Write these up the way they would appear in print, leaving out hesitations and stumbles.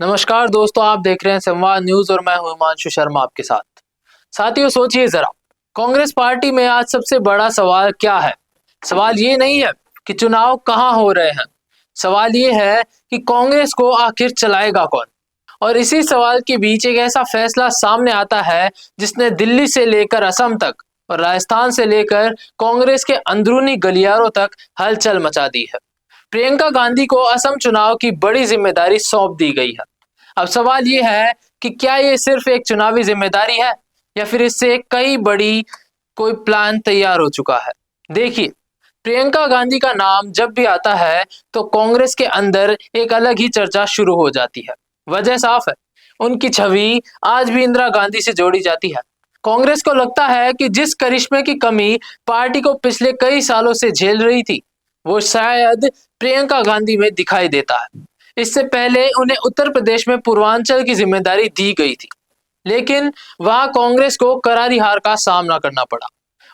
नमस्कार दोस्तों, आप देख रहे हैं संवाद न्यूज और मैं हूं हिमांशु शर्मा आपके साथ। साथियों, सोचिए जरा, कांग्रेस पार्टी में आज सबसे बड़ा सवाल क्या है। सवाल ये नहीं है कि चुनाव कहाँ हो रहे हैं, सवाल ये है कि कांग्रेस को आखिर चलाएगा कौन। और इसी सवाल के बीच एक ऐसा फैसला सामने आता है जिसने दिल्ली से लेकर असम तक और राजस्थान से लेकर कांग्रेस के अंदरूनी गलियारों तक हलचल मचा दी है। प्रियंका गांधी को असम चुनाव की बड़ी जिम्मेदारी सौंप दी गई है। अब सवाल ये है कि क्या ये सिर्फ एक चुनावी जिम्मेदारी है या फिर इससे कई बड़ी कोई प्लान तैयार हो चुका है। देखिए, प्रियंका गांधी का नाम जब भी आता है तो कांग्रेस के अंदर एक अलग ही चर्चा शुरू हो जाती है। वजह साफ है, उनकी छवि आज भी इंदिरा गांधी से जोड़ी जाती है। कांग्रेस को लगता है कि जिस करिश्मे की कमी पार्टी को पिछले कई सालों से झेल रही थी, वो शायद प्रियंका गांधी में दिखाई देता है। इससे पहले उन्हें उत्तर प्रदेश में पूर्वांचल की जिम्मेदारी दी गई थी, लेकिन वहां कांग्रेस को करारी हार का सामना करना पड़ा।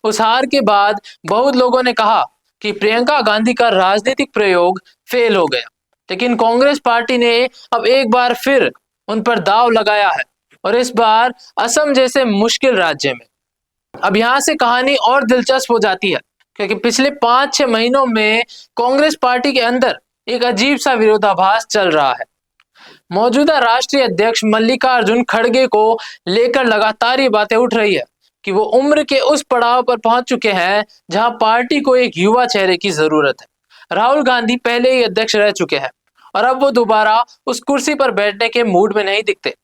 उस हार के बाद बहुत लोगों ने कहा कि प्रियंका गांधी का राजनीतिक प्रयोग फेल हो गया, लेकिन कांग्रेस पार्टी ने अब एक बार फिर उन पर दांव लगाया है, और इस बार असम जैसे मुश्किल राज्य में। अब यहाँ से कहानी और दिलचस्प हो जाती है, क्योंकि पिछले 5-6 महीनों में कांग्रेस पार्टी के अंदर एक अजीब सा विरोधाभास चल रहा है। मौजूदा राष्ट्रीय अध्यक्ष मल्लिकार्जुन खड़गे को लेकर लगातार ये बातें उठ रही है कि वो उम्र के उस पड़ाव पर पहुंच चुके हैं जहां पार्टी को एक युवा चेहरे की जरूरत है। राहुल गांधी पहले ही अध्यक्ष रह चुके हैं और अब वो दोबारा उस कुर्सी पर बैठने के मूड में नहीं दिखते।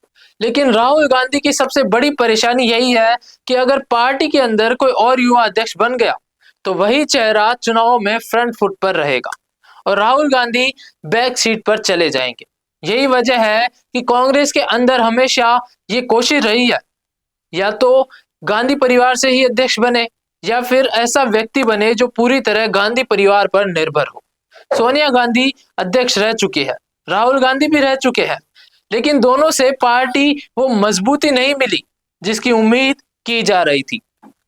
लेकिन राहुल गांधी की सबसे बड़ी परेशानी यही है कि अगर पार्टी के अंदर कोई और युवा अध्यक्ष बन गया तो वही चेहरा चुनावों में फ्रंट फुट पर रहेगा और राहुल गांधी बैक सीट पर चले जाएंगे। यही वजह है कि कांग्रेस के अंदर हमेशा ये कोशिश रही है, या तो गांधी परिवार से ही अध्यक्ष बने या फिर ऐसा व्यक्ति बने जो पूरी तरह गांधी परिवार पर निर्भर हो। सोनिया गांधी अध्यक्ष रह चुकी है, राहुल गांधी भी रह चुके हैं, लेकिन दोनों से पार्टी वो मजबूती नहीं मिली जिसकी उम्मीद की जा रही थी।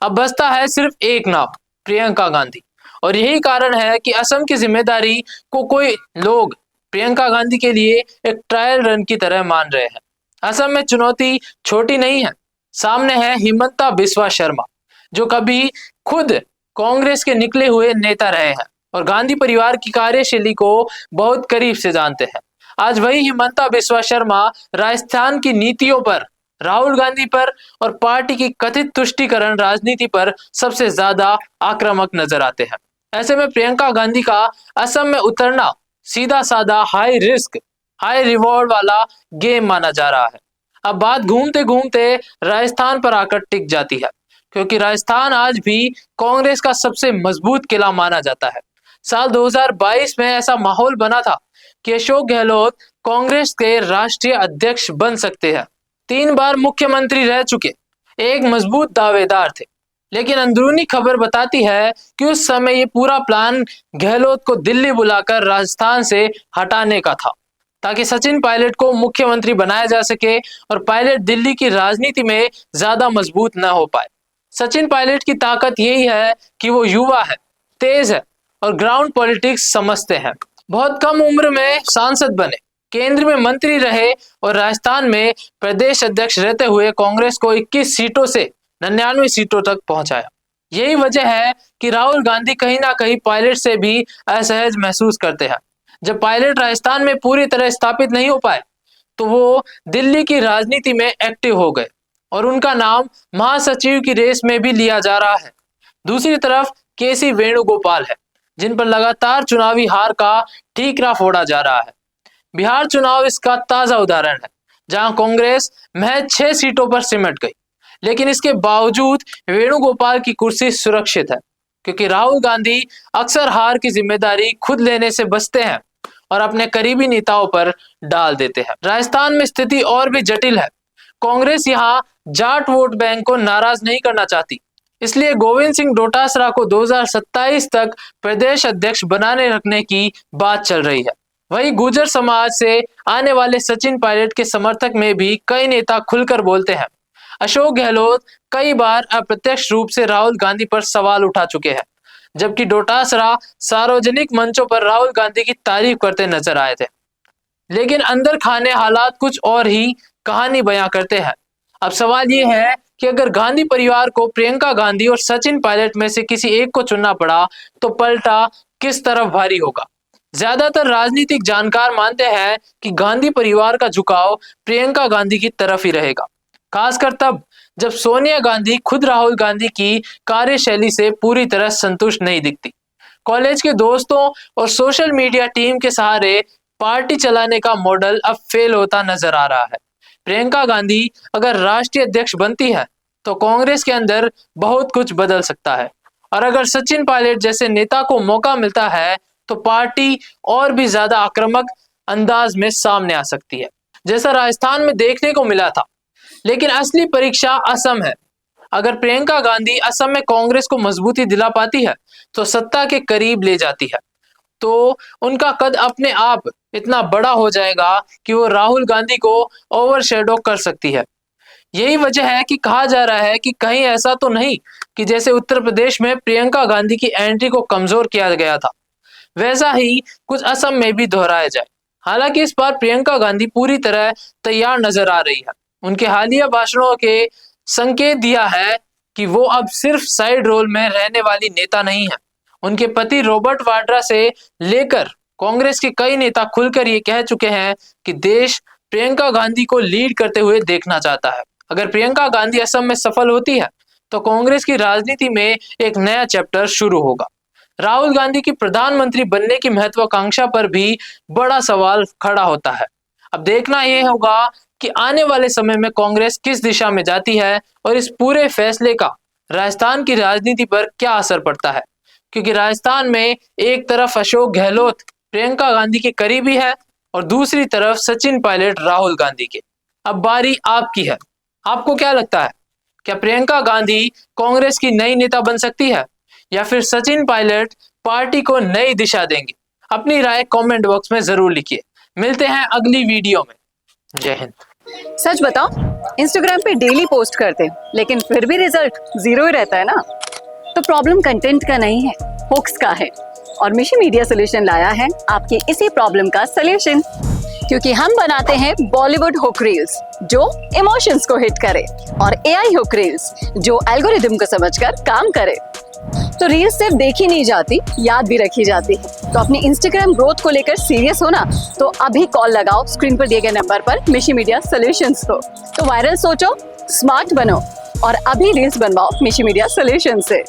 अब बचता है सिर्फ एक नाम, प्रियंका गांधी। और यही कारण है कि असम की जिम्मेदारी को कोई लोग प्रियंका गांधी के लिए एक ट्रायल रन की तरह मान रहे हैं। असम में चुनौती छोटी नहीं है। सामने है हिमंता बिस्वा शर्मा, जो कभी खुद कांग्रेस के निकले हुए नेता रहे हैं और गांधी परिवार की कार्यशैली को बहुत करीब से जानते हैं। आज वही हिमंता बिस्वा शर्मा राजस्थान की नीतियों पर, राहुल गांधी पर और पार्टी की कथित तुष्टीकरण राजनीति पर सबसे ज्यादा आक्रामक नजर आते हैं। ऐसे में प्रियंका गांधी का असम में उतरना सीधा साधा हाई रिस्क हाई रिवॉर्ड वाला गेम माना जा रहा है। अब बात घूमते घूमते राजस्थान पर आकर टिक जाती है, क्योंकि राजस्थान आज भी कांग्रेस का सबसे मजबूत किला माना जाता है। साल 2022 में ऐसा माहौल बना था कि अशोक गहलोत कांग्रेस के राष्ट्रीय अध्यक्ष बन सकते हैं। 3 बार मुख्यमंत्री रह चुके एक मजबूत दावेदार थे, लेकिन अंदरूनी खबर बताती है कि उस समय ये पूरा प्लान गहलोत को दिल्ली बुलाकर राजस्थान से हटाने का था, ताकि सचिन पायलट को मुख्यमंत्री बनाया जा सके और पायलट दिल्ली की राजनीति में ज्यादा मजबूत न हो पाए। सचिन पायलट की ताकत यही है कि वो युवा है, तेज है और ग्राउंड पॉलिटिक्स समझते हैं। बहुत कम उम्र में सांसद बने, केंद्र में मंत्री रहे और राजस्थान में प्रदेश अध्यक्ष रहते हुए कांग्रेस को 21 सीटों से 99 सीटों तक पहुंचाया। यही वजह है कि राहुल गांधी कहीं ना कहीं पायलट से भी असहज महसूस करते हैं। जब पायलट राजस्थान में पूरी तरह स्थापित नहीं हो पाए तो वो दिल्ली की राजनीति में एक्टिव हो गए और उनका नाम महासचिव की रेस में भी लिया जा रहा है। दूसरी तरफ केसी वेणुगोपाल है, जिन पर लगातार चुनावी हार का ठीकरा फोड़ा जा रहा है। बिहार चुनाव इसका ताजा उदाहरण है, जहां कांग्रेस महज 6 सीटों पर सिमट गई, लेकिन इसके बावजूद वेणुगोपाल की कुर्सी सुरक्षित है, क्योंकि राहुल गांधी अक्सर हार की जिम्मेदारी खुद लेने से बचते हैं और अपने करीबी नेताओं पर डाल देते हैं। राजस्थान में स्थिति और भी जटिल है। कांग्रेस यहाँ जाट वोट बैंक को नाराज नहीं करना चाहती, इसलिए गोविंद सिंह डोटासरा को 2027 तक प्रदेश अध्यक्ष बनाने रखने की बात चल रही है। वही गुर्जर समाज से आने वाले सचिन पायलट के समर्थक में भी कई नेता खुलकर बोलते हैं। अशोक गहलोत कई बार अप्रत्यक्ष रूप से राहुल गांधी पर सवाल उठा चुके हैं, जबकि डोटासरा सार्वजनिक मंचों पर राहुल गांधी की तारीफ करते नजर आए थे। लेकिन अंदर खाने हालात कुछ और ही कहानी बयां करते हैं। अब सवाल ये है कि अगर गांधी परिवार को प्रियंका गांधी और सचिन पायलट में से किसी एक को चुनना पड़ा तो पलटा किस तरफ भारी होगा। ज्यादातर राजनीतिक जानकार मानते हैं कि गांधी परिवार का झुकाव प्रियंका गांधी की तरफ ही रहेगा, खासकर तब जब सोनिया गांधी खुद राहुल गांधी की कार्यशैली से पूरी तरह संतुष्ट नहीं दिखती। कॉलेज के दोस्तों और सोशल मीडिया टीम के सहारे पार्टी चलाने का मॉडल अब फेल होता नजर आ रहा है। प्रियंका गांधी अगर राष्ट्रीय अध्यक्ष बनती है तो कांग्रेस के अंदर बहुत कुछ बदल सकता है, और अगर सचिन पायलट जैसे नेता को मौका मिलता है तो पार्टी और भी ज्यादा आक्रामक अंदाज में सामने आ सकती है, जैसा राजस्थान में देखने को मिला था। लेकिन असली परीक्षा असम है। अगर प्रियंका गांधी असम में कांग्रेस को मजबूती दिला पाती है तो सत्ता के करीब ले जाती है, तो उनका कद अपने आप इतना बड़ा हो जाएगा कि वो राहुल गांधी को ओवरशैडो कर सकती है। यही वजह है कि कहा जा रहा है कि कहीं ऐसा तो नहीं कि जैसे उत्तर प्रदेश में प्रियंका गांधी की एंट्री को कमजोर किया गया था, वैसा ही कुछ असम में भी दोहराया जाए। हालांकि इस बार प्रियंका गांधी पूरी तरह तैयार नजर आ रही है। उनके हालिया भाषणों के संकेत दिया है कि वो अब सिर्फ साइड रोल में रहने वाली नेता नहीं है। उनके पति रॉबर्ट वाड्रा से लेकर कांग्रेस के कई नेता खुलकर ये कह चुके हैं कि देश प्रियंका गांधी को लीड करते हुए देखना चाहता है। अगर प्रियंका गांधी असम में सफल होती है तो कांग्रेस की राजनीति में एक नया चैप्टर शुरू होगा। राहुल गांधी की प्रधानमंत्री बनने की महत्वाकांक्षा पर भी बड़ा सवाल खड़ा होता है। अब देखना यह होगा कि आने वाले समय में कांग्रेस किस दिशा में जाती है और इस पूरे फैसले का राजस्थान की राजनीति पर क्या असर पड़ता है, क्योंकि राजस्थान में एक तरफ अशोक गहलोत प्रियंका गांधी के करीबी है और दूसरी तरफ सचिन पायलट राहुल गांधी के। अब बारी आपकी है। आपको क्या लगता है, क्या प्रियंका गांधी कांग्रेस की नई नेता बन सकती है या फिर सचिन पायलट पार्टी को नई दिशा देंगे? अपनी राय कमेंट बॉक्स में जरूर लिखिए। मिलते हैं अगली वीडियो में। जय हिंद। सच बताओ, इंस्टाग्राम पे डेली पोस्ट करते हैं लेकिन फिर भी रिजल्ट जीरो ही रहता है ना। तो प्रॉब्लम कंटेंट का नहीं है, होक्स का है। और मिशी मीडिया सोल्यूशन लाया है आपके इसी प्रॉब्लम का सोल्यूशन, क्योंकि हम बनाते हैं बॉलीवुड हुक रील्स जो इमोशंस को हिट करे और एआई हुक रील्स जो एल्गोरिदम को समझकर काम करे। तो रील्स सिर्फ देखी नहीं जाती, याद भी रखी जाती है। तो अपनी इंस्टाग्राम ग्रोथ को लेकर सीरियस हो ना, तो अभी कॉल लगाओ स्क्रीन पर दिए गए नंबर पर मिशी मीडिया सोल्यूशंस को। तो वायरल सोचो, स्मार्ट बनो और अभी रील्स बनवाओ मिशी मीडिया सोल्यूशन से।